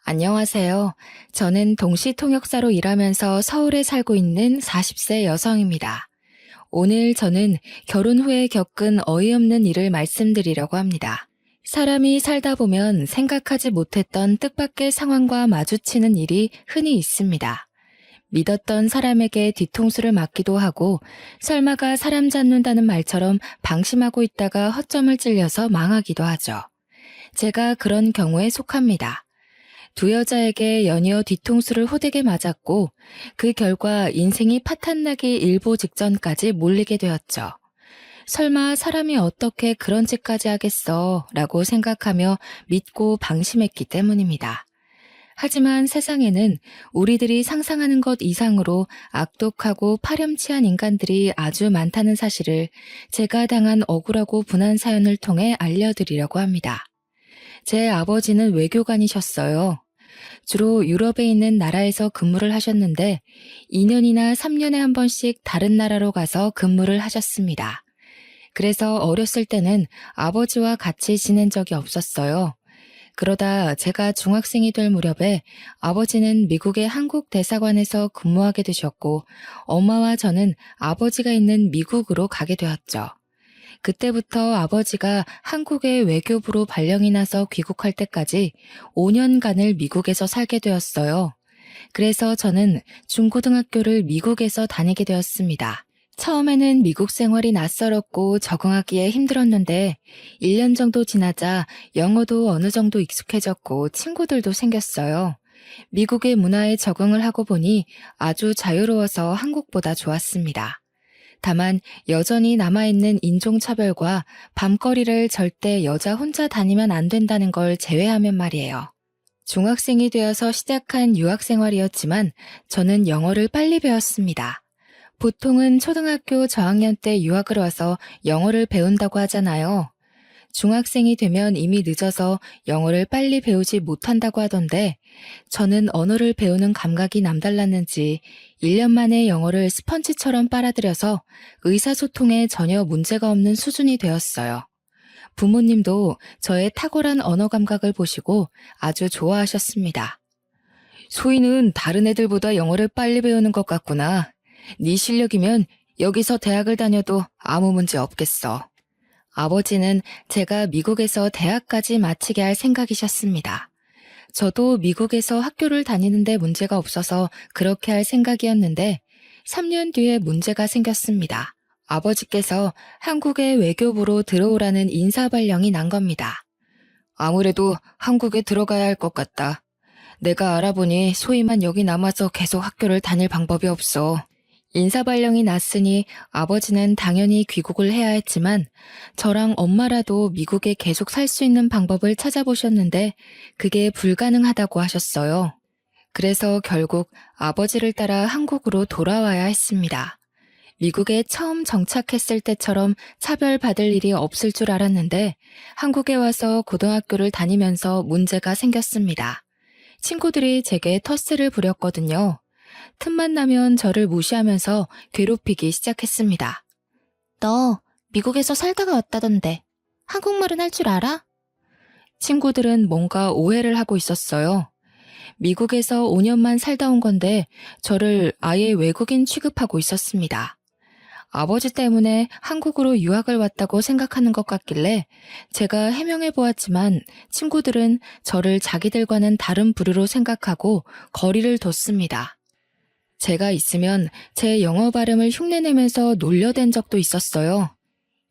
안녕하세요. 저는 동시통역사로 일하면서 서울에 살고 있는 40세 여성입니다. 오늘 저는 결혼 후에 겪은 어이없는 일을 말씀드리려고 합니다. 사람이 살다 보면 생각하지 못했던 뜻밖의 상황과 마주치는 일이 흔히 있습니다. 믿었던 사람에게 뒤통수를 맞기도 하고 설마가 사람 잡는다는 말처럼 방심하고 있다가 허점을 찔려서 망하기도 하죠. 제가 그런 경우에 속합니다. 두 여자에게 연이어 뒤통수를 호되게 맞았고 그 결과 인생이 파탄나기 일보 직전까지 몰리게 되었죠. 설마 사람이 어떻게 그런 짓까지 하겠어 라고 생각하며 믿고 방심했기 때문입니다. 하지만 세상에는 우리들이 상상하는 것 이상으로 악독하고 파렴치한 인간들이 아주 많다는 사실을 제가 당한 억울하고 분한 사연을 통해 알려드리려고 합니다. 제 아버지는 외교관이셨어요. 주로 유럽에 있는 나라에서 근무를 하셨는데 2년이나 3년에 한 번씩 다른 나라로 가서 근무를 하셨습니다. 그래서 어렸을 때는 아버지와 같이 지낸 적이 없었어요. 그러다 제가 중학생이 될 무렵에 아버지는 미국의 한국 대사관에서 근무하게 되셨고 엄마와 저는 아버지가 있는 미국으로 가게 되었죠. 그때부터 아버지가 한국의 외교부로 발령이 나서 귀국할 때까지 5년간을 미국에서 살게 되었어요. 그래서 저는 중고등학교를 미국에서 다니게 되었습니다. 처음에는 미국 생활이 낯설었고 적응하기에 힘들었는데 1년 정도 지나자 영어도 어느 정도 익숙해졌고 친구들도 생겼어요. 미국의 문화에 적응을 하고 보니 아주 자유로워서 한국보다 좋았습니다. 다만 여전히 남아있는 인종차별과 밤거리를 절대 여자 혼자 다니면 안 된다는 걸 제외하면 말이에요. 중학생이 되어서 시작한 유학생활이었지만 저는 영어를 빨리 배웠습니다. 보통은 초등학교 저학년 때 유학을 와서 영어를 배운다고 하잖아요. 중학생이 되면 이미 늦어서 영어를 빨리 배우지 못한다고 하던데 저는 언어를 배우는 감각이 남달랐는지 1년 만에 영어를 스펀지처럼 빨아들여서 의사소통에 전혀 문제가 없는 수준이 되었어요. 부모님도 저의 탁월한 언어 감각을 보시고 아주 좋아하셨습니다. 소희는 다른 애들보다 영어를 빨리 배우는 것 같구나. 네 실력이면 여기서 대학을 다녀도 아무 문제 없겠어. 아버지는 제가 미국에서 대학까지 마치게 할 생각이셨습니다. 저도 미국에서 학교를 다니는데 문제가 없어서 그렇게 할 생각이었는데 3년 뒤에 문제가 생겼습니다. 아버지께서 한국의 외교부로 들어오라는 인사발령이 난 겁니다. 아무래도 한국에 들어가야 할 것 같다. 내가 알아보니 소희만 여기 남아서 계속 학교를 다닐 방법이 없어. 인사발령이 났으니 아버지는 당연히 귀국을 해야 했지만 저랑 엄마라도 미국에 계속 살 수 있는 방법을 찾아보셨는데 그게 불가능하다고 하셨어요. 그래서 결국 아버지를 따라 한국으로 돌아와야 했습니다. 미국에 처음 정착했을 때처럼 차별받을 일이 없을 줄 알았는데 한국에 와서 고등학교를 다니면서 문제가 생겼습니다. 친구들이 제게 텃세를 부렸거든요. 틈만 나면 저를 무시하면서 괴롭히기 시작했습니다. 너 미국에서 살다가 왔다던데 한국말은 할 줄 알아? 친구들은 뭔가 오해를 하고 있었어요. 미국에서 5년만 살다 온 건데 저를 아예 외국인 취급하고 있었습니다. 아버지 때문에 한국으로 유학을 왔다고 생각하는 것 같길래 제가 해명해 보았지만 친구들은 저를 자기들과는 다른 부류로 생각하고 거리를 뒀습니다. 제가 있으면 제 영어 발음을 흉내내면서 놀려댄 적도 있었어요.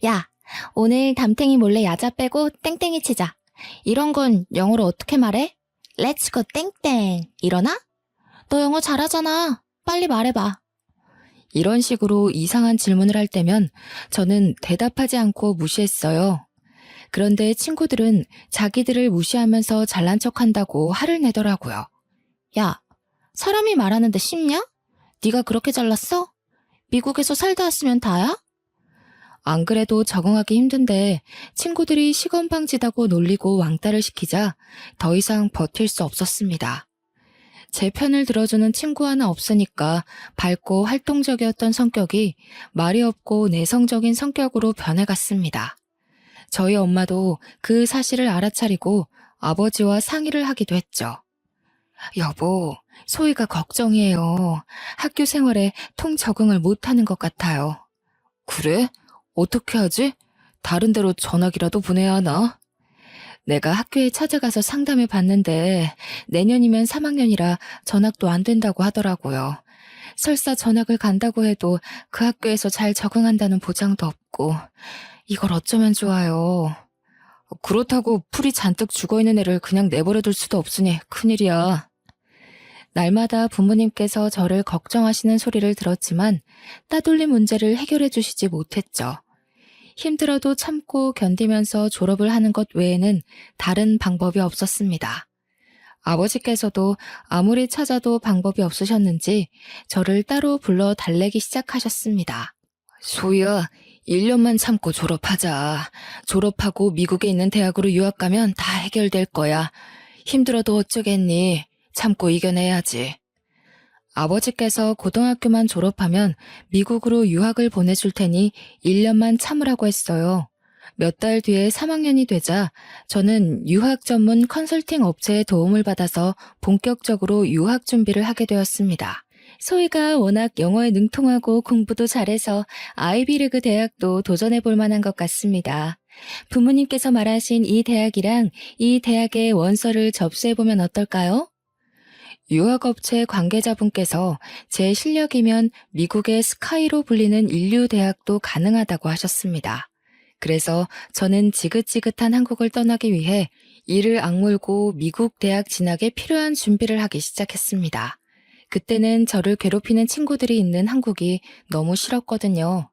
야, 오늘 담탱이 몰래 야자 빼고 땡땡이 치자. 이런 건 영어로 어떻게 말해? Let's go 땡땡. 이러나? 너 영어 잘하잖아. 빨리 말해봐. 이런 식으로 이상한 질문을 할 때면 저는 대답하지 않고 무시했어요. 그런데 친구들은 자기들을 무시하면서 잘난 척한다고 화를 내더라고요. 야, 사람이 말하는데 쉽냐? 네가 그렇게 잘났어? 미국에서 살다 왔으면 다야? 안 그래도 적응하기 힘든데 친구들이 시건방지다고 놀리고 왕따를 시키자 더 이상 버틸 수 없었습니다. 제 편을 들어주는 친구 하나 없으니까 밝고 활동적이었던 성격이 말이 없고 내성적인 성격으로 변해갔습니다. 저희 엄마도 그 사실을 알아차리고 아버지와 상의를 하기도 했죠. 여보, 소희가 걱정이에요. 학교 생활에 통 적응을 못하는 것 같아요. 그래? 어떻게 하지? 다른 데로 전학이라도 보내야 하나? 내가 학교에 찾아가서 상담해 봤는데 내년이면 3학년이라 전학도 안 된다고 하더라고요. 설사 전학을 간다고 해도 그 학교에서 잘 적응한다는 보장도 없고 이걸 어쩌면 좋아요. 그렇다고 풀이 잔뜩 죽어있는 애를 그냥 내버려둘 수도 없으니 큰일이야. 날마다 부모님께서 저를 걱정하시는 소리를 들었지만 따돌림 문제를 해결해 주시지 못했죠. 힘들어도 참고 견디면서 졸업을 하는 것 외에는 다른 방법이 없었습니다. 아버지께서도 아무리 찾아도 방법이 없으셨는지 저를 따로 불러 달래기 시작하셨습니다. 소희야, 1년만 참고 졸업하자. 졸업하고 미국에 있는 대학으로 유학 가면 다 해결될 거야. 힘들어도 어쩌겠니? 참고 이겨내야지. 아버지께서 고등학교만 졸업하면 미국으로 유학을 보내줄 테니 1년만 참으라고 했어요. 몇 달 뒤에 3학년이 되자 저는 유학 전문 컨설팅 업체의 도움을 받아서 본격적으로 유학 준비를 하게 되었습니다. 소희가 워낙 영어에 능통하고 공부도 잘해서 아이비리그 대학도 도전해 볼 만한 것 같습니다. 부모님께서 말하신 이 대학이랑 이 대학의 원서를 접수해 보면 어떨까요? 유학업체 관계자분께서 제 실력이면 미국의 스카이로 불리는 인류대학도 가능하다고 하셨습니다. 그래서 저는 지긋지긋한 한국을 떠나기 위해 이를 악물고 미국 대학 진학에 필요한 준비를 하기 시작했습니다. 그때는 저를 괴롭히는 친구들이 있는 한국이 너무 싫었거든요.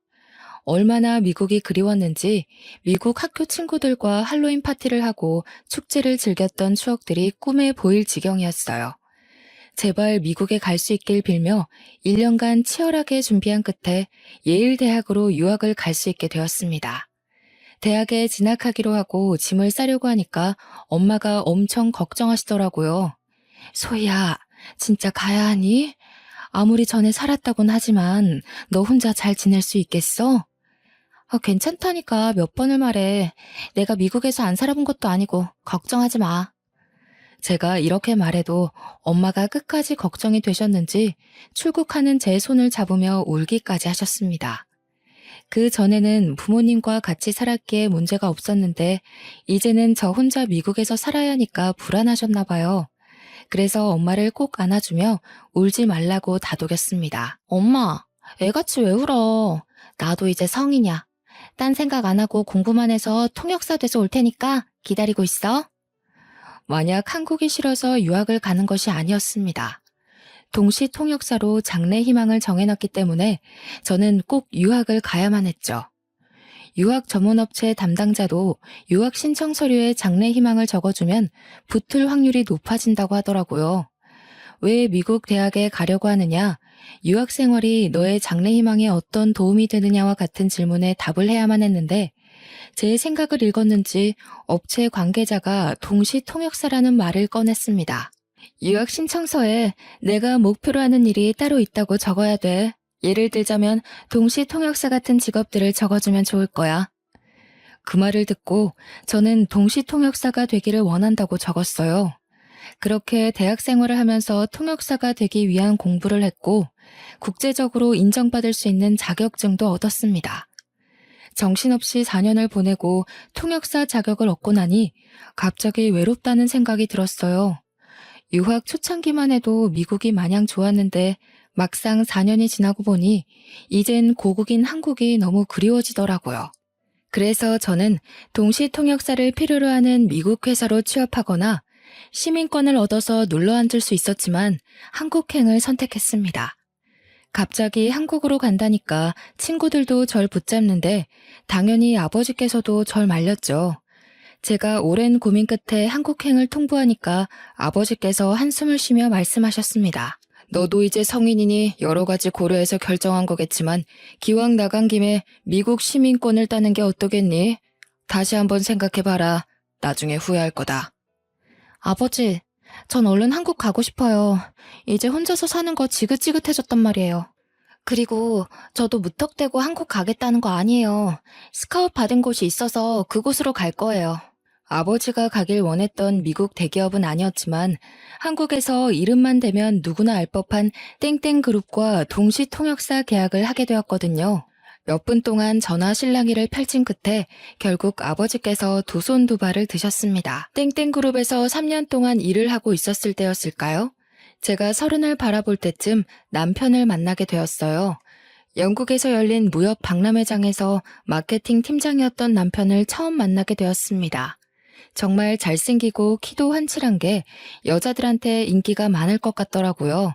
얼마나 미국이 그리웠는지 미국 학교 친구들과 할로윈 파티를 하고 축제를 즐겼던 추억들이 꿈에 보일 지경이었어요. 제발 미국에 갈 수 있길 빌며 1년간 치열하게 준비한 끝에 예일대학으로 유학을 갈 수 있게 되었습니다. 대학에 진학하기로 하고 짐을 싸려고 하니까 엄마가 엄청 걱정하시더라고요. 소희야, 진짜 가야 하니? 아무리 전에 살았다곤 하지만 너 혼자 잘 지낼 수 있겠어? 괜찮다니까 몇 번을 말해. 내가 미국에서 안 살아본 것도 아니고 걱정하지 마. 제가 이렇게 말해도 엄마가 끝까지 걱정이 되셨는지 출국하는 제 손을 잡으며 울기까지 하셨습니다. 그 전에는 부모님과 같이 살았기에 문제가 없었는데 이제는 저 혼자 미국에서 살아야 하니까 불안하셨나 봐요. 그래서 엄마를 꼭 안아주며 울지 말라고 다독였습니다. 엄마, 애같이 왜 울어? 나도 이제 성인이야. 딴 생각 안 하고 공부만 해서 통역사 돼서 올 테니까 기다리고 있어. 만약 한국이 싫어서 유학을 가는 것이 아니었습니다. 동시 통역사로 장래 희망을 정해놨기 때문에 저는 꼭 유학을 가야만 했죠. 유학 전문업체 담당자도 유학 신청 서류에 장래 희망을 적어주면 붙을 확률이 높아진다고 하더라고요. 왜 미국 대학에 가려고 하느냐, 유학 생활이 너의 장래 희망에 어떤 도움이 되느냐와 같은 질문에 답을 해야만 했는데 제 생각을 읽었는지 업체 관계자가 동시 통역사라는 말을 꺼냈습니다. 유학 신청서에 내가 목표로 하는 일이 따로 있다고 적어야 돼. 예를 들자면 동시 통역사 같은 직업들을 적어주면 좋을 거야. 그 말을 듣고 저는 동시 통역사가 되기를 원한다고 적었어요. 그렇게 대학 생활을 하면서 통역사가 되기 위한 공부를 했고 국제적으로 인정받을 수 있는 자격증도 얻었습니다. 정신없이 4년을 보내고 통역사 자격을 얻고 나니 갑자기 외롭다는 생각이 들었어요. 유학 초창기만 해도 미국이 마냥 좋았는데 막상 4년이 지나고 보니 이젠 고국인 한국이 너무 그리워지더라고요. 그래서 저는 동시 통역사를 필요로 하는 미국 회사로 취업하거나 시민권을 얻어서 눌러앉을 수 있었지만 한국행을 선택했습니다. 갑자기 한국으로 간다니까 친구들도 절 붙잡는데 당연히 아버지께서도 절 말렸죠. 제가 오랜 고민 끝에 한국행을 통보하니까 아버지께서 한숨을 쉬며 말씀하셨습니다. 너도 이제 성인이니 여러 가지 고려해서 결정한 거겠지만 기왕 나간 김에 미국 시민권을 따는 게 어떠겠니? 다시 한번 생각해봐라. 나중에 후회할 거다. 아버지, 전 얼른 한국 가고 싶어요. 이제 혼자서 사는 거 지긋지긋해졌단 말이에요. 그리고 저도 무턱대고 한국 가겠다는 거 아니에요. 스카웃 받은 곳이 있어서 그곳으로 갈 거예요. 아버지가 가길 원했던 미국 대기업은 아니었지만 한국에서 이름만 대면 누구나 알 법한 땡땡그룹과 동시 통역사 계약을 하게 되었거든요. 몇 분 동안 전화 실랑이를 펼친 끝에 결국 아버지께서 두 손 두 발을 드셨습니다. 땡땡그룹에서 3년 동안 일을 하고 있었을 때였을까요? 제가 30을 바라볼 때쯤 남편을 만나게 되었어요. 영국에서 열린 무역 박람회장에서 마케팅 팀장이었던 남편을 처음 만나게 되었습니다. 정말 잘생기고 키도 훤칠한 게 여자들한테 인기가 많을 것 같더라고요.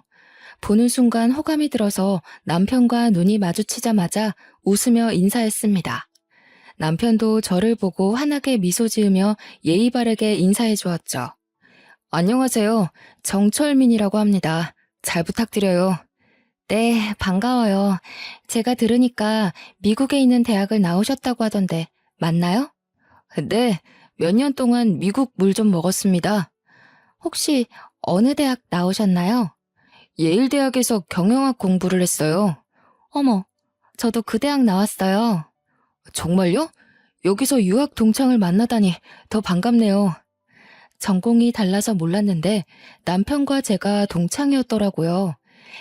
보는 순간 호감이 들어서 남편과 눈이 마주치자마자 웃으며 인사했습니다. 남편도 저를 보고 환하게 미소 지으며 예의 바르게 인사해 주었죠. 안녕하세요. 정철민이라고 합니다. 잘 부탁드려요. 네, 반가워요. 제가 들으니까 미국에 있는 대학을 나오셨다고 하던데 맞나요? 네, 몇 년 동안 미국 물 좀 먹었습니다. 혹시 어느 대학 나오셨나요? 예일대학에서 경영학 공부를 했어요. 어머, 저도 그 대학 나왔어요. 정말요? 여기서 유학 동창을 만나다니 더 반갑네요. 전공이 달라서 몰랐는데 남편과 제가 동창이었더라고요.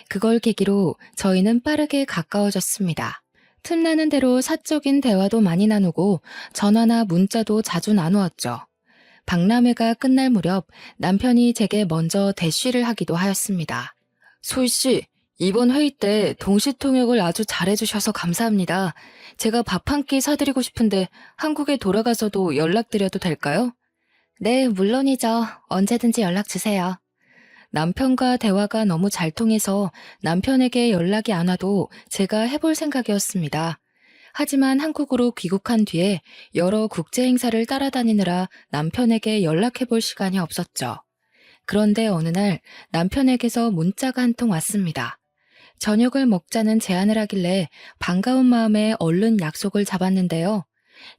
그걸 계기로 저희는 빠르게 가까워졌습니다. 틈나는 대로 사적인 대화도 많이 나누고 전화나 문자도 자주 나누었죠. 박람회가 끝날 무렵 남편이 제게 먼저 대쉬를 하기도 하였습니다. 소희 씨, 이번 회의 때 동시통역을 아주 잘해주셔서 감사합니다. 제가 밥 한 끼 사드리고 싶은데 한국에 돌아가서도 연락드려도 될까요? 네, 물론이죠. 언제든지 연락 주세요. 남편과 대화가 너무 잘 통해서 남편에게 연락이 안 와도 제가 해볼 생각이었습니다. 하지만 한국으로 귀국한 뒤에 여러 국제 행사를 따라다니느라 남편에게 연락해볼 시간이 없었죠. 그런데 어느 날 남편에게서 문자가 한 통 왔습니다. 저녁을 먹자는 제안을 하길래 반가운 마음에 얼른 약속을 잡았는데요.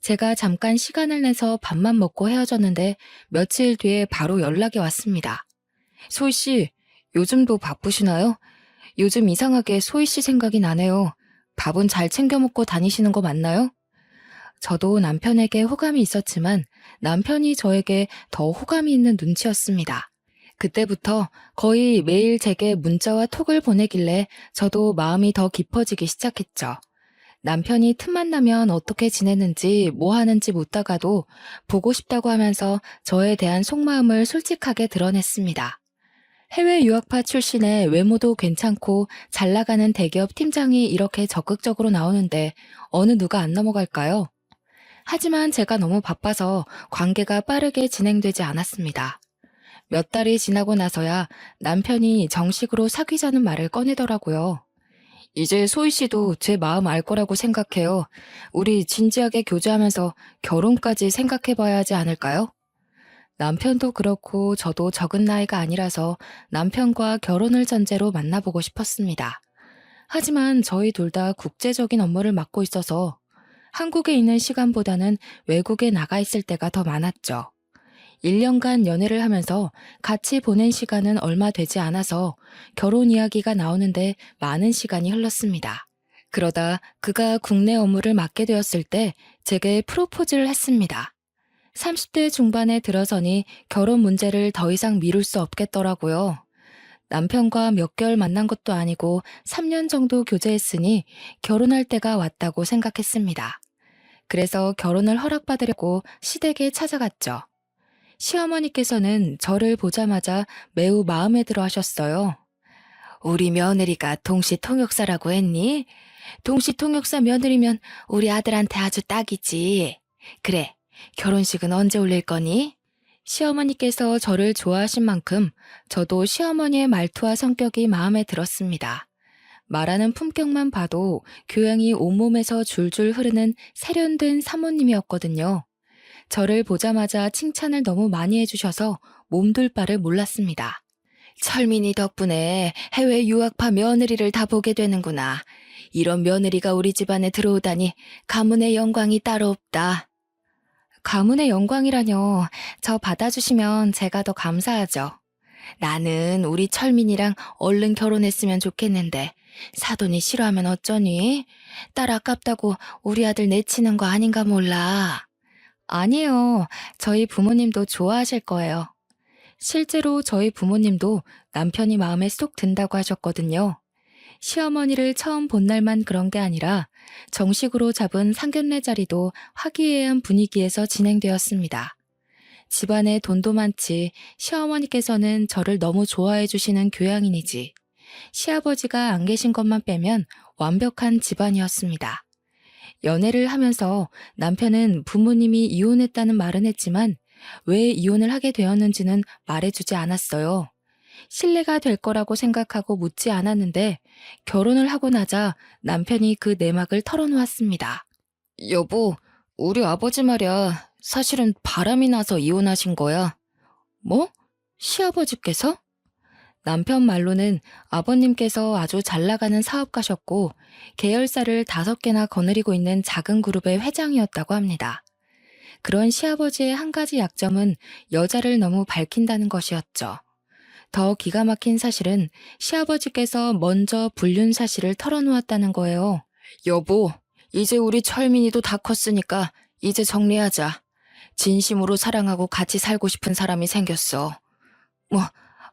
제가 잠깐 시간을 내서 밥만 먹고 헤어졌는데 며칠 뒤에 바로 연락이 왔습니다. 소희 씨, 요즘도 바쁘시나요? 요즘 이상하게 소희 씨 생각이 나네요. 밥은 잘 챙겨 먹고 다니시는 거 맞나요? 저도 남편에게 호감이 있었지만 남편이 저에게 더 호감이 있는 눈치였습니다. 그때부터 거의 매일 제게 문자와 톡을 보내길래 저도 마음이 더 깊어지기 시작했죠. 남편이 틈만 나면 어떻게 지내는지 뭐 하는지 묻다가도 보고 싶다고 하면서 저에 대한 속마음을 솔직하게 드러냈습니다. 해외 유학파 출신의 외모도 괜찮고 잘 나가는 대기업 팀장이 이렇게 적극적으로 나오는데 어느 누가 안 넘어갈까요? 하지만 제가 너무 바빠서 관계가 빠르게 진행되지 않았습니다. 몇 달이 지나고 나서야 남편이 정식으로 사귀자는 말을 꺼내더라고요. 이제 소희 씨도 제 마음 알 거라고 생각해요. 우리 진지하게 교제하면서 결혼까지 생각해봐야 하지 않을까요? 남편도 그렇고 저도 적은 나이가 아니라서 남편과 결혼을 전제로 만나보고 싶었습니다. 하지만 저희 둘 다 국제적인 업무를 맡고 있어서 한국에 있는 시간보다는 외국에 나가 있을 때가 더 많았죠. 1년간 연애를 하면서 같이 보낸 시간은 얼마 되지 않아서 결혼 이야기가 나오는데 많은 시간이 흘렀습니다. 그러다 그가 국내 업무를 맡게 되었을 때 제게 프로포즈를 했습니다. 30대 중반에 들어서니 결혼 문제를 더 이상 미룰 수 없겠더라고요. 남편과 몇 개월 만난 것도 아니고 3년 정도 교제했으니 결혼할 때가 왔다고 생각했습니다. 그래서 결혼을 허락받으려고 시댁에 찾아갔죠. 시어머니께서는 저를 보자마자 매우 마음에 들어 하셨어요. 우리 며느리가 동시통역사라고 했니? 동시통역사 며느리면 우리 아들한테 아주 딱이지. 그래, 결혼식은 언제 올릴 거니? 시어머니께서 저를 좋아하신 만큼 저도 시어머니의 말투와 성격이 마음에 들었습니다. 말하는 품격만 봐도 교양이 온몸에서 줄줄 흐르는 세련된 사모님이었거든요. 저를 보자마자 칭찬을 너무 많이 해주셔서 몸둘 바를 몰랐습니다. 철민이 덕분에 해외 유학파 며느리를 다 보게 되는구나. 이런 며느리가 우리 집안에 들어오다니 가문의 영광이 따로 없다. 가문의 영광이라뇨. 저 받아주시면 제가 더 감사하죠. 나는 우리 철민이랑 얼른 결혼했으면 좋겠는데 사돈이 싫어하면 어쩌니? 딸 아깝다고 우리 아들 내치는 거 아닌가 몰라. 아니에요. 저희 부모님도 좋아하실 거예요. 실제로 저희 부모님도 남편이 마음에 쏙 든다고 하셨거든요. 시어머니를 처음 본 날만 그런 게 아니라 정식으로 잡은 상견례 자리도 화기애애한 분위기에서 진행되었습니다. 집안에 돈도 많지 시어머니께서는 저를 너무 좋아해 주시는 교양인이지 시아버지가 안 계신 것만 빼면 완벽한 집안이었습니다. 연애를 하면서 남편은 부모님이 이혼했다는 말은 했지만 왜 이혼을 하게 되었는지는 말해주지 않았어요. 신뢰가 될 거라고 생각하고 묻지 않았는데 결혼을 하고 나자 남편이 그 내막을 털어놓았습니다. 여보, 우리 아버지 말이야. 사실은 바람이 나서 이혼하신 거야. 뭐? 시아버지께서? 남편 말로는 아버님께서 아주 잘 나가는 사업가셨고 계열사를 5개나 거느리고 있는 작은 그룹의 회장이었다고 합니다. 그런 시아버지의 한 가지 약점은 여자를 너무 밝힌다는 것이었죠. 더 기가 막힌 사실은 시아버지께서 먼저 불륜 사실을 털어놓았다는 거예요. 여보, 이제 우리 철민이도 다 컸으니까 이제 정리하자. 진심으로 사랑하고 같이 살고 싶은 사람이 생겼어.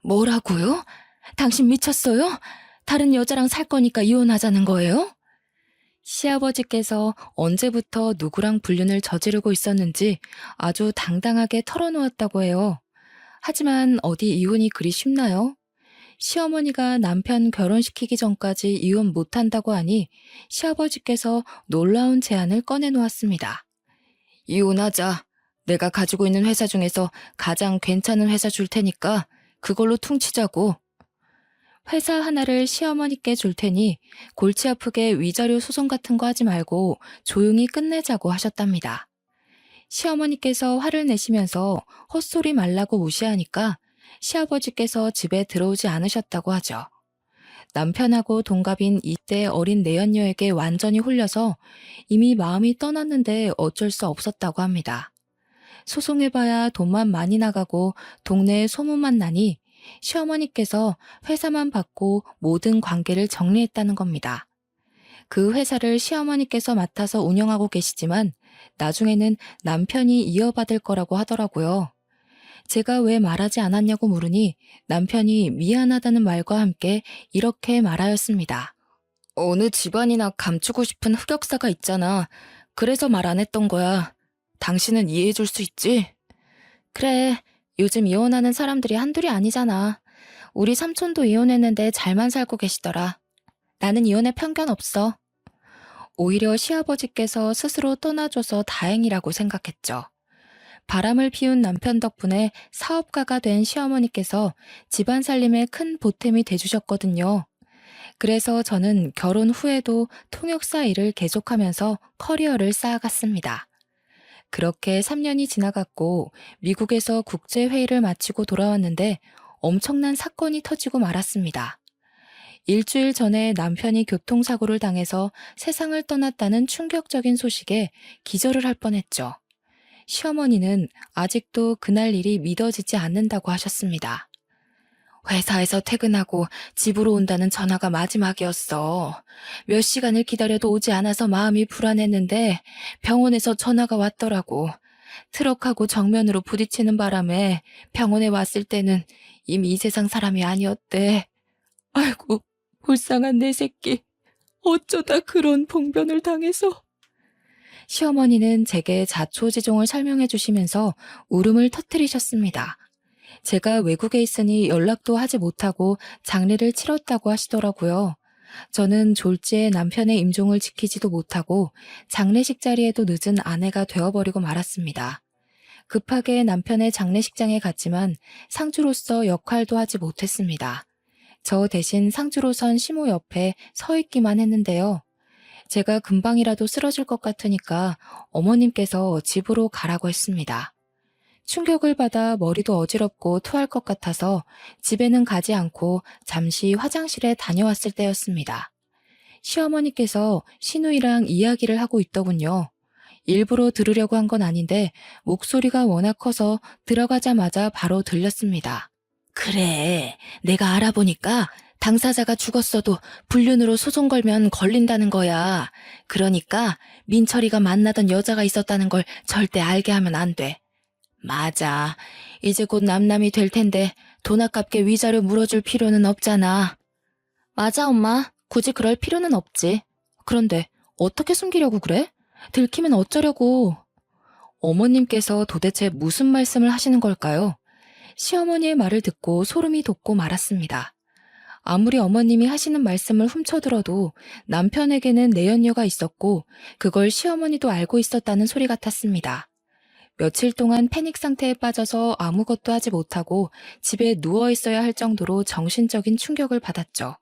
뭐라고요? 당신 미쳤어요? 다른 여자랑 살 거니까 이혼하자는 거예요? 시아버지께서 언제부터 누구랑 불륜을 저지르고 있었는지 아주 당당하게 털어놓았다고 해요. 하지만 어디 이혼이 그리 쉽나요? 시어머니가 남편 결혼시키기 전까지 이혼 못한다고 하니 시아버지께서 놀라운 제안을 꺼내놓았습니다. 이혼하자. 내가 가지고 있는 회사 중에서 가장 괜찮은 회사 줄 테니까 그걸로 퉁치자고. 회사 하나를 시어머니께 줄 테니 골치 아프게 위자료 소송 같은 거 하지 말고 조용히 끝내자고 하셨답니다. 시어머니께서 화를 내시면서 헛소리 말라고 무시하니까 시아버지께서 집에 들어오지 않으셨다고 하죠. 남편하고 동갑인 이때 어린 내연녀에게 완전히 홀려서 이미 마음이 떠났는데 어쩔 수 없었다고 합니다. 소송해봐야 돈만 많이 나가고 동네에 소문만 나니 시어머니께서 회사만 받고 모든 관계를 정리했다는 겁니다. 그 회사를 시어머니께서 맡아서 운영하고 계시지만 나중에는 남편이 이어받을 거라고 하더라고요. 제가 왜 말하지 않았냐고 물으니 남편이 미안하다는 말과 함께 이렇게 말하였습니다. 어느 집안이나 감추고 싶은 흑역사가 있잖아. 그래서 말 안 했던 거야. 당신은 이해해 줄 수 있지? 그래, 요즘 이혼하는 사람들이 한둘이 아니잖아. 우리 삼촌도 이혼했는데 잘만 살고 계시더라. 나는 이혼에 편견 없어. 오히려 시아버지께서 스스로 떠나줘서 다행이라고 생각했죠. 바람을 피운 남편 덕분에 사업가가 된 시어머니께서 집안 살림에 큰 보탬이 돼주셨거든요. 그래서 저는 결혼 후에도 통역사 일을 계속하면서 커리어를 쌓아갔습니다. 그렇게 3년이 지나갔고 미국에서 국제회의를 마치고 돌아왔는데 엄청난 사건이 터지고 말았습니다. 일주일 전에 남편이 교통사고를 당해서 세상을 떠났다는 충격적인 소식에 기절을 할 뻔했죠. 시어머니는 아직도 그날 일이 믿어지지 않는다고 하셨습니다. 회사에서 퇴근하고 집으로 온다는 전화가 마지막이었어. 몇 시간을 기다려도 오지 않아서 마음이 불안했는데 병원에서 전화가 왔더라고. 트럭하고 정면으로 부딪히는 바람에 병원에 왔을 때는 이미 이 세상 사람이 아니었대. 아이고, 불쌍한 내 새끼. 어쩌다 그런 봉변을 당해서. 시어머니는 제게 자초지종을 설명해 주시면서 울음을 터뜨리셨습니다. 제가 외국에 있으니 연락도 하지 못하고 장례를 치렀다고 하시더라고요. 저는 졸지에 남편의 임종을 지키지도 못하고 장례식 자리에도 늦은 아내가 되어버리고 말았습니다. 급하게 남편의 장례식장에 갔지만 상주로서 역할도 하지 못했습니다. 저 대신 상주로 선 시모 옆에 서 있기만 했는데요. 제가 금방이라도 쓰러질 것 같으니까 어머님께서 집으로 가라고 했습니다. 충격을 받아 머리도 어지럽고 토할 것 같아서 집에는 가지 않고 잠시 화장실에 다녀왔을 때였습니다. 시어머니께서 시누이랑 이야기를 하고 있더군요. 일부러 들으려고 한 건 아닌데 목소리가 워낙 커서 들어가자마자 바로 들렸습니다. 그래, 내가 알아보니까 당사자가 죽었어도 불륜으로 소송 걸면 걸린다는 거야. 그러니까 민철이가 만나던 여자가 있었다는 걸 절대 알게 하면 안 돼. 맞아. 이제 곧 남남이 될 텐데 돈 아깝게 위자료 물어줄 필요는 없잖아. 맞아, 엄마. 굳이 그럴 필요는 없지. 그런데 어떻게 숨기려고 그래? 들키면 어쩌려고. 어머님께서 도대체 무슨 말씀을 하시는 걸까요? 시어머니의 말을 듣고 소름이 돋고 말았습니다. 아무리 어머님이 하시는 말씀을 훔쳐들어도 남편에게는 내연녀가 있었고 그걸 시어머니도 알고 있었다는 소리 같았습니다. 며칠 동안 패닉 상태에 빠져서 아무것도 하지 못하고 집에 누워 있어야 할 정도로 정신적인 충격을 받았죠.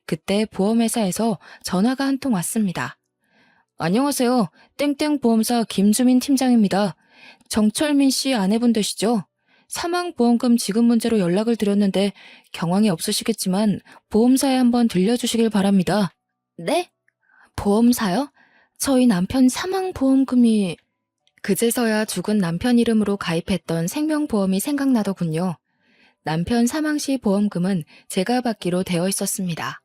그때 보험회사에서 전화가 한 통 왔습니다. 안녕하세요. 땡땡 보험사 김주민 팀장입니다. 정철민 씨 아내분 되시죠? 사망보험금 지급 문제로 연락을 드렸는데 경황이 없으시겠지만 보험사에 한번 들려주시길 바랍니다. 네? 보험사요? 저희 남편 사망보험금이... 그제서야 죽은 남편 이름으로 가입했던 생명보험이 생각나더군요. 남편 사망 시 보험금은 제가 받기로 되어 있었습니다.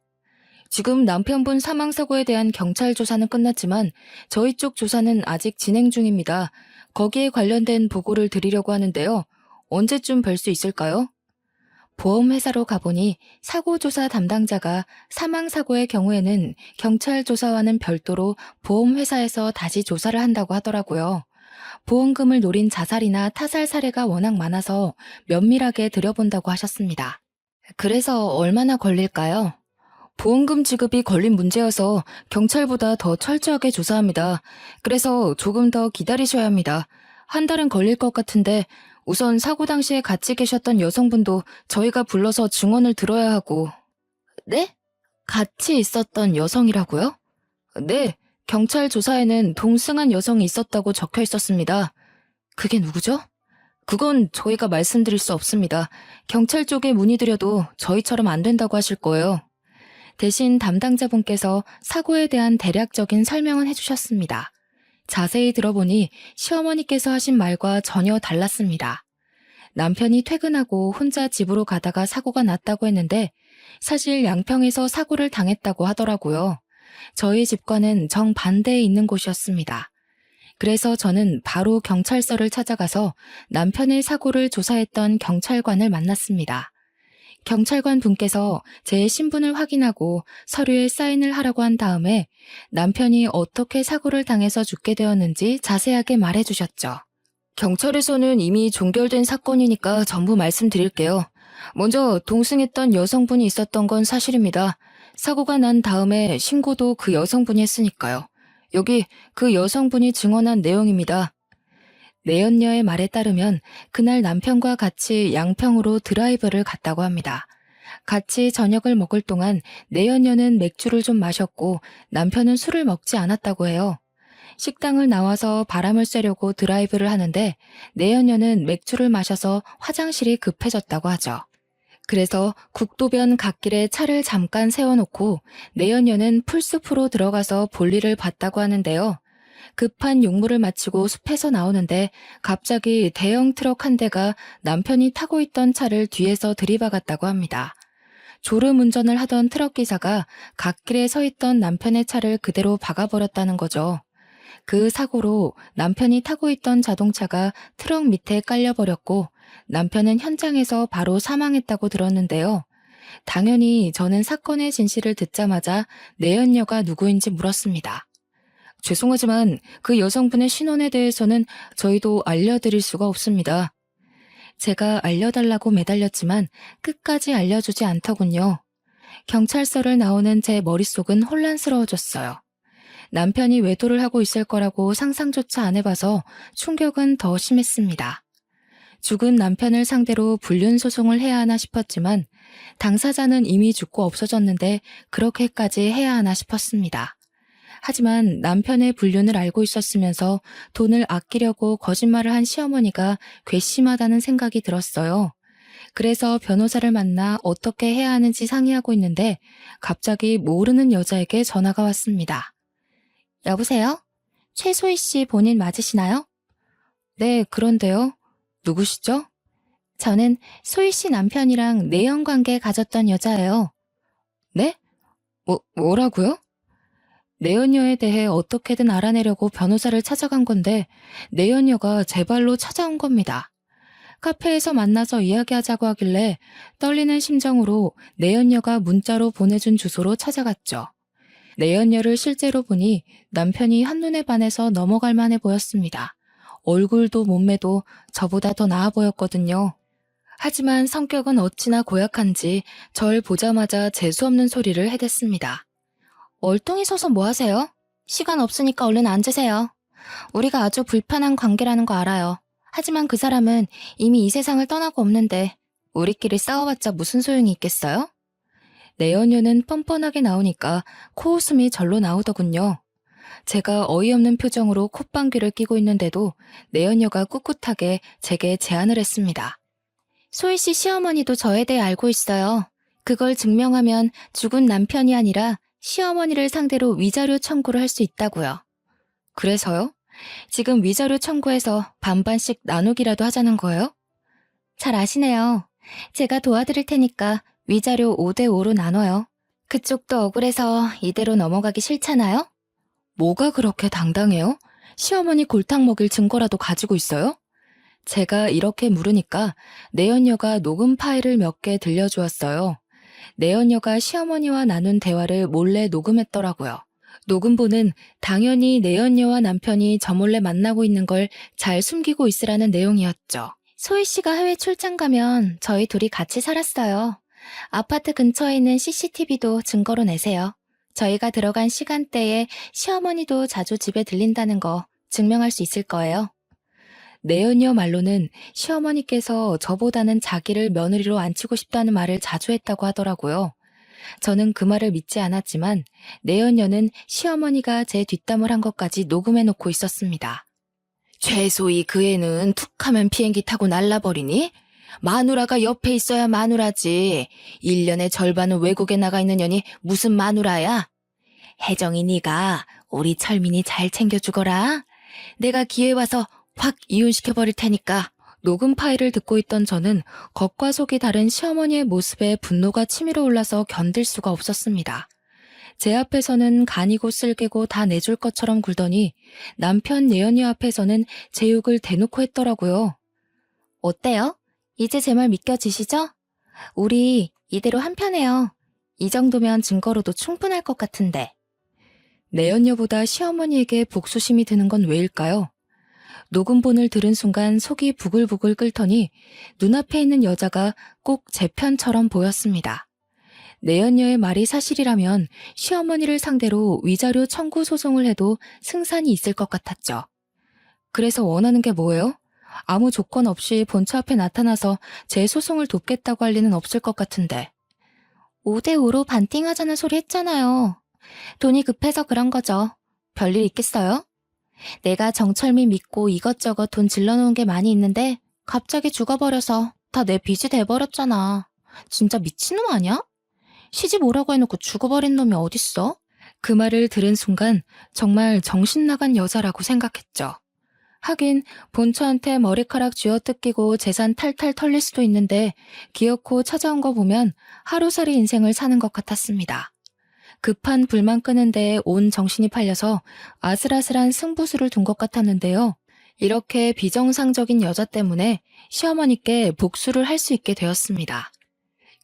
지금 남편분 사망사고에 대한 경찰 조사는 끝났지만 저희 쪽 조사는 아직 진행 중입니다. 거기에 관련된 보고를 드리려고 하는데요. 언제쯤 뵐 수 있을까요? 보험회사로 가보니 사고조사 담당자가 사망사고의 경우에는 경찰 조사와는 별도로 보험회사에서 다시 조사를 한다고 하더라고요. 보험금을 노린 자살이나 타살 사례가 워낙 많아서 면밀하게 들여본다고 하셨습니다. 그래서 얼마나 걸릴까요? 보험금 지급이 걸린 문제여서 경찰보다 더 철저하게 조사합니다. 그래서 조금 더 기다리셔야 합니다. 한 달은 걸릴 것 같은데 우선 사고 당시에 같이 계셨던 여성분도 저희가 불러서 증언을 들어야 하고. 네? 같이 있었던 여성이라고요? 네, 경찰 조사에는 동승한 여성이 있었다고 적혀 있었습니다. 그게 누구죠? 그건 저희가 말씀드릴 수 없습니다. 경찰 쪽에 문의드려도 저희처럼 안 된다고 하실 거예요. 대신 담당자분께서 사고에 대한 대략적인 설명은 해주셨습니다. 자세히 들어보니 시어머니께서 하신 말과 전혀 달랐습니다. 남편이 퇴근하고 혼자 집으로 가다가 사고가 났다고 했는데 사실 양평에서 사고를 당했다고 하더라고요. 저희 집과는 정반대에 있는 곳이었습니다. 그래서 저는 바로 경찰서를 찾아가서 남편의 사고를 조사했던 경찰관을 만났습니다. 경찰관 분께서 제 신분을 확인하고 서류에 사인을 하라고 한 다음에 남편이 어떻게 사고를 당해서 죽게 되었는지 자세하게 말해주셨죠. 경찰에서는 이미 종결된 사건이니까 전부 말씀드릴게요. 먼저 동승했던 여성분이 있었던 건 사실입니다. 사고가 난 다음에 신고도 그 여성분이 했으니까요. 여기 그 여성분이 증언한 내용입니다. 내연녀의 말에 따르면 그날 남편과 같이 양평으로 드라이브를 갔다고 합니다. 같이 저녁을 먹을 동안 내연녀는 맥주를 좀 마셨고 남편은 술을 먹지 않았다고 해요. 식당을 나와서 바람을 쐬려고 드라이브를 하는데 내연녀는 맥주를 마셔서 화장실이 급해졌다고 하죠. 그래서 국도변 갓길에 차를 잠깐 세워놓고 내연녀는 풀숲으로 들어가서 볼일을 봤다고 하는데요. 급한 용무를 마치고 숲에서 나오는데 갑자기 대형 트럭 한 대가 남편이 타고 있던 차를 뒤에서 들이박았다고 합니다. 졸음 운전을 하던 트럭 기사가 갓길에 서 있던 남편의 차를 그대로 박아버렸다는 거죠. 그 사고로 남편이 타고 있던 자동차가 트럭 밑에 깔려버렸고 남편은 현장에서 바로 사망했다고 들었는데요. 당연히 저는 사건의 진실을 듣자마자 내연녀가 누구인지 물었습니다. 죄송하지만 그 여성분의 신원에 대해서는 저희도 알려드릴 수가 없습니다. 제가 알려달라고 매달렸지만 끝까지 알려주지 않더군요. 경찰서를 나오는 제 머릿속은 혼란스러워졌어요. 남편이 외도를 하고 있을 거라고 상상조차 안 해봐서 충격은 더 심했습니다. 죽은 남편을 상대로 불륜 소송을 해야 하나 싶었지만 당사자는 이미 죽고 없어졌는데 그렇게까지 해야 하나 싶었습니다. 하지만 남편의 불륜을 알고 있었으면서 돈을 아끼려고 거짓말을 한 시어머니가 괘씸하다는 생각이 들었어요. 그래서 변호사를 만나 어떻게 해야 하는지 상의하고 있는데 갑자기 모르는 여자에게 전화가 왔습니다. 여보세요? 최소희 씨 본인 맞으시나요? 네, 그런데요. 누구시죠? 저는 소희 씨 남편이랑 내연 관계 가졌던 여자예요. 네? 뭐라고요? 내연녀에 대해 어떻게든 알아내려고 변호사를 찾아간 건데 내연녀가 제 발로 찾아온 겁니다. 카페에서 만나서 이야기하자고 하길래 떨리는 심정으로 내연녀가 문자로 보내준 주소로 찾아갔죠. 내연녀를 실제로 보니 남편이 한눈에 반해서 넘어갈 만해 보였습니다. 얼굴도 몸매도 저보다 더 나아 보였거든요. 하지만 성격은 어찌나 고약한지 절 보자마자 재수없는 소리를 해댔습니다. 멀뚱히 서서 뭐 하세요? 시간 없으니까 얼른 앉으세요. 우리가 아주 불편한 관계라는 거 알아요. 하지만 그 사람은 이미 이 세상을 떠나고 없는데 우리끼리 싸워봤자 무슨 소용이 있겠어요? 내연녀는 뻔뻔하게 나오니까 코웃음이 절로 나오더군요. 제가 어이없는 표정으로 콧방귀를 뀌고 있는데도 내연녀가 꿋꿋하게 제게 제안을 했습니다. 소희 씨 시어머니도 저에 대해 알고 있어요. 그걸 증명하면 죽은 남편이 아니라 시어머니를 상대로 위자료 청구를 할 수 있다고요. 그래서요? 지금 위자료 청구해서 반반씩 나누기라도 하자는 거예요? 잘 아시네요. 제가 도와드릴 테니까 위자료 5대5로 나눠요. 그쪽도 억울해서 이대로 넘어가기 싫잖아요? 뭐가 그렇게 당당해요? 시어머니 골탕 먹일 증거라도 가지고 있어요? 제가 이렇게 물으니까 내연녀가 녹음 파일을 몇 개 들려주었어요. 내연녀가 시어머니와 나눈 대화를 몰래 녹음했더라고요. 녹음본은 당연히 내연녀와 남편이 저 몰래 만나고 있는 걸 잘 숨기고 있으라는 내용이었죠. 소희 씨가 해외 출장 가면 저희 둘이 같이 살았어요. 아파트 근처에 있는 CCTV도 증거로 내세요. 저희가 들어간 시간대에 시어머니도 자주 집에 들린다는 거 증명할 수 있을 거예요. 내연녀 말로는 시어머니께서 저보다는 자기를 며느리로 앉히고 싶다는 말을 자주 했다고 하더라고요. 저는 그 말을 믿지 않았지만 내연녀는 시어머니가 제 뒷담을 한 것까지 녹음해놓고 있었습니다. 최소히 그 애는 툭하면 비행기 타고 날라버리니? 마누라가 옆에 있어야 마누라지. 1년의 절반은 외국에 나가 있는 년이 무슨 마누라야? 혜정이 네가 우리 철민이 잘 챙겨주거라. 내가 기회 와서 확 이혼시켜버릴 테니까. 녹음 파일을 듣고 있던 저는 겉과 속이 다른 시어머니의 모습에 분노가 치밀어 올라서 견딜 수가 없었습니다. 제 앞에서는 간이고 쓸개고 다 내줄 것처럼 굴더니 남편 내연녀 앞에서는 제 욕을 대놓고 했더라고요. 어때요? 이제 제 말 믿겨지시죠? 우리 이대로 한편해요. 이 정도면 증거로도 충분할 것 같은데. 내연녀보다 시어머니에게 복수심이 드는 건 왜일까요? 녹음본을 들은 순간 속이 부글부글 끓더니 눈앞에 있는 여자가 꼭 제 편처럼 보였습니다. 내연녀의 말이 사실이라면 시어머니를 상대로 위자료 청구 소송을 해도 승산이 있을 것 같았죠. 그래서 원하는 게 뭐예요? 아무 조건 없이 본처 앞에 나타나서 제 소송을 돕겠다고 할 리는 없을 것 같은데. 5대5로 반띵하자는 소리 했잖아요. 돈이 급해서 그런 거죠. 별일 있겠어요? 내가 정철민 믿고 이것저것 돈 질러놓은 게 많이 있는데 갑자기 죽어버려서 다 내 빚이 돼버렸잖아. 진짜 미친놈 아니야? 시집 오라고 해놓고 죽어버린 놈이 어딨어? 그 말을 들은 순간 정말 정신 나간 여자라고 생각했죠. 하긴 본처한테 머리카락 쥐어뜯기고 재산 탈탈 털릴 수도 있는데 기어코 찾아온 거 보면 하루살이 인생을 사는 것 같았습니다. 급한 불만 끄는 데에 온 정신이 팔려서 아슬아슬한 승부수를 둔 것 같았는데요. 이렇게 비정상적인 여자 때문에 시어머니께 복수를 할 수 있게 되었습니다.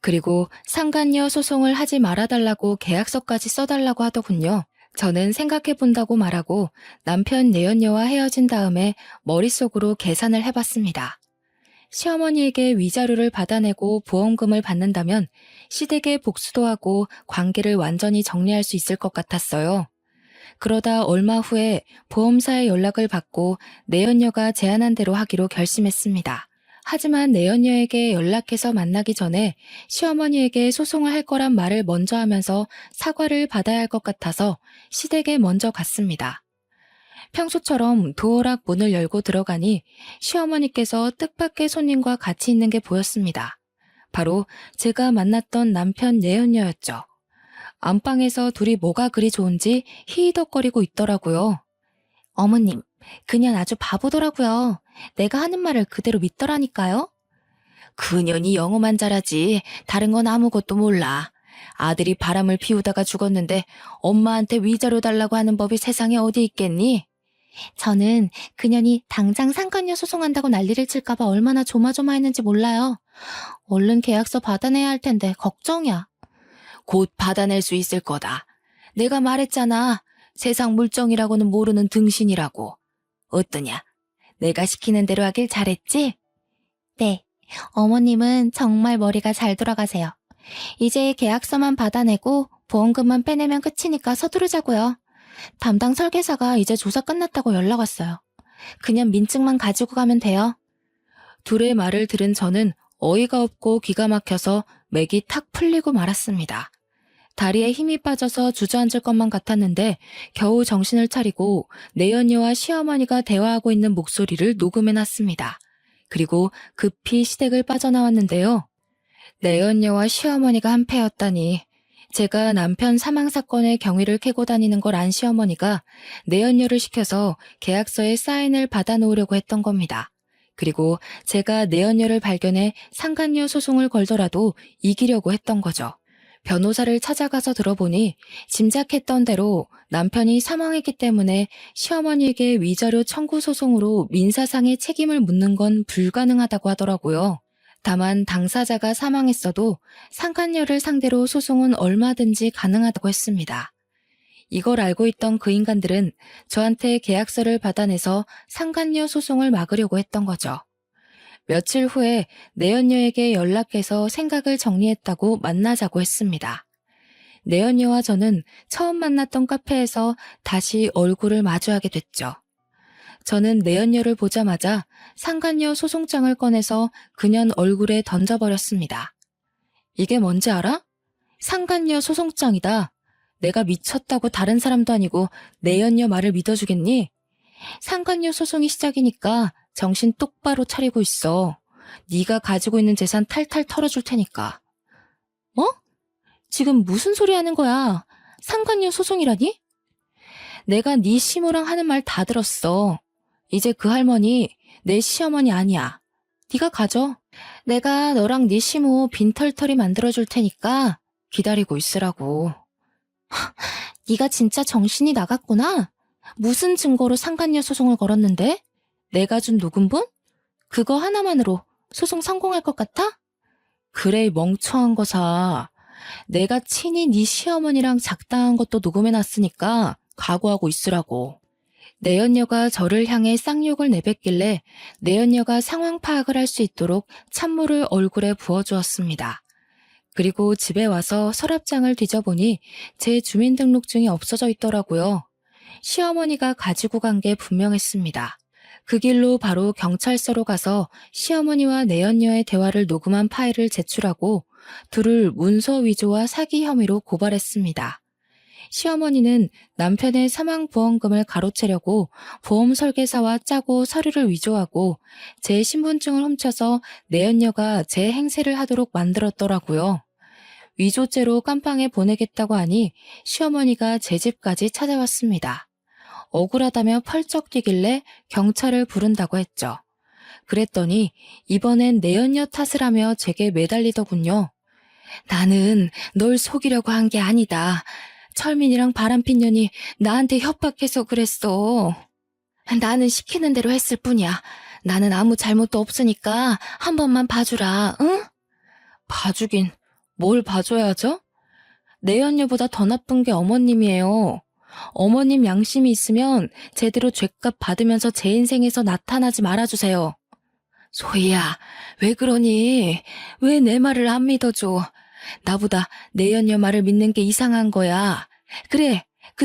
그리고 상간녀 소송을 하지 말아달라고 계약서까지 써달라고 하더군요. 저는 생각해본다고 말하고 남편 내연녀와 헤어진 다음에 머릿속으로 계산을 해봤습니다. 시어머니에게 위자료를 받아내고 보험금을 받는다면 시댁에 복수도 하고 관계를 완전히 정리할 수 있을 것 같았어요. 그러다 얼마 후에 보험사에 연락을 받고 내연녀가 제안한 대로 하기로 결심했습니다. 하지만 내연녀에게 연락해서 만나기 전에 시어머니에게 소송을 할 거란 말을 먼저 하면서 사과를 받아야 할 것 같아서 시댁에 먼저 갔습니다. 평소처럼 도어락 문을 열고 들어가니 시어머니께서 뜻밖의 손님과 같이 있는 게 보였습니다. 바로 제가 만났던 남편 내연녀였죠. 안방에서 둘이 뭐가 그리 좋은지 히히덕거리고 있더라고요. 어머님, 그년 아주 바보더라고요. 내가 하는 말을 그대로 믿더라니까요. 그년이 영어만 잘하지 다른 건 아무것도 몰라. 아들이 바람을 피우다가 죽었는데 엄마한테 위자료 달라고 하는 법이 세상에 어디 있겠니? 저는 그년이 당장 상간녀 소송한다고 난리를 칠까봐 얼마나 조마조마했는지 몰라요. 얼른 계약서 받아내야 할 텐데 걱정이야. 곧 받아낼 수 있을 거다. 내가 말했잖아. 세상 물정이라고는 모르는 등신이라고. 어떠냐? 내가 시키는 대로 하길 잘했지? 네. 어머님은 정말 머리가 잘 돌아가세요. 이제 계약서만 받아내고 보험금만 빼내면 끝이니까 서두르자고요. 담당 설계사가 이제 조사 끝났다고 연락 왔어요. 그냥 민증만 가지고 가면 돼요. 둘의 말을 들은 저는 어이가 없고 기가 막혀서 맥이 탁 풀리고 말았습니다. 다리에 힘이 빠져서 주저앉을 것만 같았는데 겨우 정신을 차리고 내연녀와 시어머니가 대화하고 있는 목소리를 녹음해놨습니다. 그리고 급히 시댁을 빠져나왔는데요. 내연녀와 시어머니가 한패였다니. 제가 남편 사망 사건의 경위를 캐고 다니는 걸 안 시어머니가 내연녀를 시켜서 계약서에 사인을 받아놓으려고 했던 겁니다. 그리고 제가 내연녀를 발견해 상간녀 소송을 걸더라도 이기려고 했던 거죠. 변호사를 찾아가서 들어보니 짐작했던 대로 남편이 사망했기 때문에 시어머니에게 위자료 청구 소송으로 민사상의 책임을 묻는 건 불가능하다고 하더라고요. 다만 당사자가 사망했어도 상간녀를 상대로 소송은 얼마든지 가능하다고 했습니다. 이걸 알고 있던 그 인간들은 저한테 계약서를 받아내서 상간녀 소송을 막으려고 했던 거죠. 며칠 후에 내연녀에게 연락해서 생각을 정리했다고 만나자고 했습니다. 내연녀와 저는 처음 만났던 카페에서 다시 얼굴을 마주하게 됐죠. 저는 내연녀를 보자마자 상간녀 소송장을 꺼내서 그년 얼굴에 던져버렸습니다. 이게 뭔지 알아? 상간녀 소송장이다. 내가 미쳤다고 다른 사람도 아니고 내연녀 말을 믿어주겠니? 상간녀 소송이 시작이니까 정신 똑바로 차리고 있어. 네가 가지고 있는 재산 탈탈 털어줄 테니까. 뭐? 지금 무슨 소리 하는 거야? 상간녀 소송이라니? 내가 네 시모랑 하는 말 다 들었어. 이제 그 할머니 내 시어머니 아니야. 네가 가져. 내가 너랑 네 시모 빈털터리 만들어줄 테니까 기다리고 있으라고. 네가 진짜 정신이 나갔구나. 무슨 증거로 상간녀 소송을 걸었는데? 내가 준 녹음본? 그거 하나만으로 소송 성공할 것 같아? 그래, 멍청한 거사. 내가 친히 네 시어머니랑 작당한 것도 녹음해놨으니까 각오하고 있으라고. 내연녀가 저를 향해 쌍욕을 내뱉길래 내연녀가 상황 파악을 할 수 있도록 찬물을 얼굴에 부어주었습니다. 그리고 집에 와서 서랍장을 뒤져보니 제 주민등록증이 없어져 있더라고요. 시어머니가 가지고 간 게 분명했습니다. 그 길로 바로 경찰서로 가서 시어머니와 내연녀의 대화를 녹음한 파일을 제출하고 둘을 문서 위조와 사기 혐의로 고발했습니다. 시어머니는 남편의 사망보험금을 가로채려고 보험 설계사와 짜고 서류를 위조하고 제 신분증을 훔쳐서 내연녀가 제 행세를 하도록 만들었더라고요. 위조죄로 깜빵에 보내겠다고 하니 시어머니가 제 집까지 찾아왔습니다. 억울하다며 펄쩍 뛰길래 경찰을 부른다고 했죠. 그랬더니 이번엔 내연녀 탓을 하며 제게 매달리더군요. 나는 널 속이려고 한 게 아니다. 철민이랑 바람핀 년이 나한테 협박해서 그랬어. 나는 시키는 대로 했을 뿐이야. 나는 아무 잘못도 없으니까 한 번만 봐주라, 응? 봐주긴 뭘 봐줘야 하죠? 내연녀보다 더 나쁜 게 어머님이에요. 어머님 양심이 있으면 제대로 죗값 받으면서 제 인생에서 나타나지 말아주세요. 소희야, 왜 그러니? 왜 내 말을 안 믿어줘? 나보다 내연녀 말을 믿는 게 이상한 거야. 그래, 그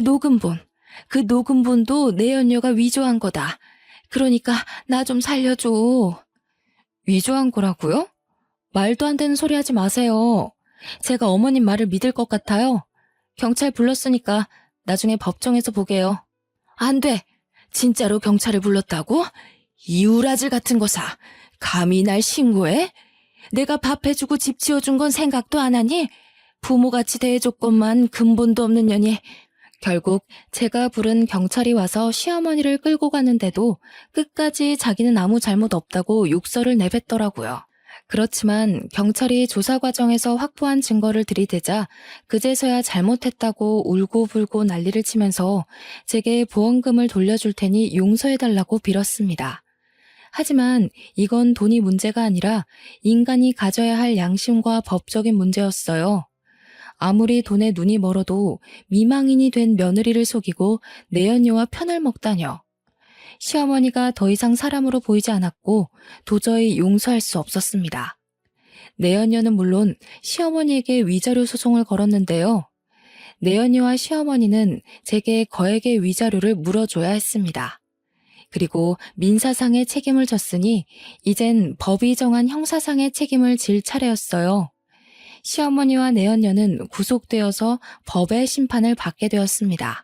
녹음본도 내연녀가 위조한 거다. 그러니까 나 좀 살려줘. 위조한 거라고요? 말도 안 되는 소리 하지 마세요. 제가 어머님 말을 믿을 것 같아요. 경찰 불렀으니까 나중에 법정에서 보게요. 안 돼. 진짜로 경찰을 불렀다고? 이 우라질 같은 거사. 감히 날 신고해? 내가 밥 해주고 집 지어준 건 생각도 안 하니? 부모같이 대해줬건만 근본도 없는 년이. 결국 제가 부른 경찰이 와서 시어머니를 끌고 가는데도 끝까지 자기는 아무 잘못 없다고 욕설을 내뱉더라고요. 그렇지만 경찰이 조사 과정에서 확보한 증거를 들이대자 그제서야 잘못했다고 울고불고 난리를 치면서 제게 보험금을 돌려줄 테니 용서해달라고 빌었습니다. 하지만 이건 돈이 문제가 아니라 인간이 가져야 할 양심과 법적인 문제였어요. 아무리 돈에 눈이 멀어도 미망인이 된 며느리를 속이고 내연녀와 편을 먹다녀. 시어머니가 더 이상 사람으로 보이지 않았고 도저히 용서할 수 없었습니다. 내연녀는 물론 시어머니에게 위자료 소송을 걸었는데요. 내연녀와 시어머니는 제게 거액의 위자료를 물어줘야 했습니다. 그리고 민사상의 책임을 졌으니 이젠 법이 정한 형사상의 책임을 질 차례였어요. 시어머니와 내연녀는 구속되어서 법의 심판을 받게 되었습니다.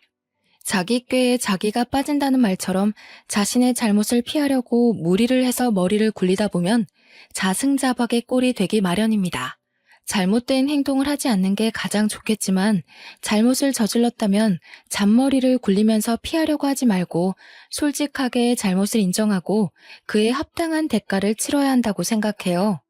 자기 꾀에 자기가 빠진다는 말처럼 자신의 잘못을 피하려고 무리를 해서 머리를 굴리다 보면 자승자박의 꼴이 되기 마련입니다. 잘못된 행동을 하지 않는 게 가장 좋겠지만 잘못을 저질렀다면 잔머리를 굴리면서 피하려고 하지 말고 솔직하게 잘못을 인정하고 그에 합당한 대가를 치러야 한다고 생각해요.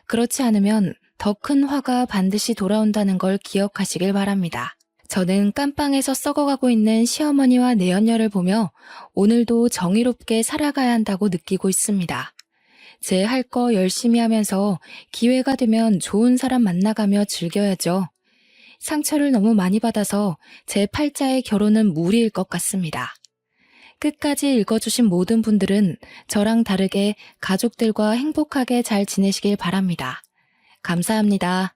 그렇지 않으면 더 큰 화가 반드시 돌아온다는 걸 기억하시길 바랍니다. 저는 깜빵에서 썩어가고 있는 시어머니와 내연녀를 보며 오늘도 정의롭게 살아가야 한다고 느끼고 있습니다. 제 할 거 열심히 하면서 기회가 되면 좋은 사람 만나가며 즐겨야죠. 상처를 너무 많이 받아서 제 팔자의 결혼은 무리일 것 같습니다. 끝까지 읽어주신 모든 분들은 저랑 다르게 가족들과 행복하게 잘 지내시길 바랍니다. 감사합니다.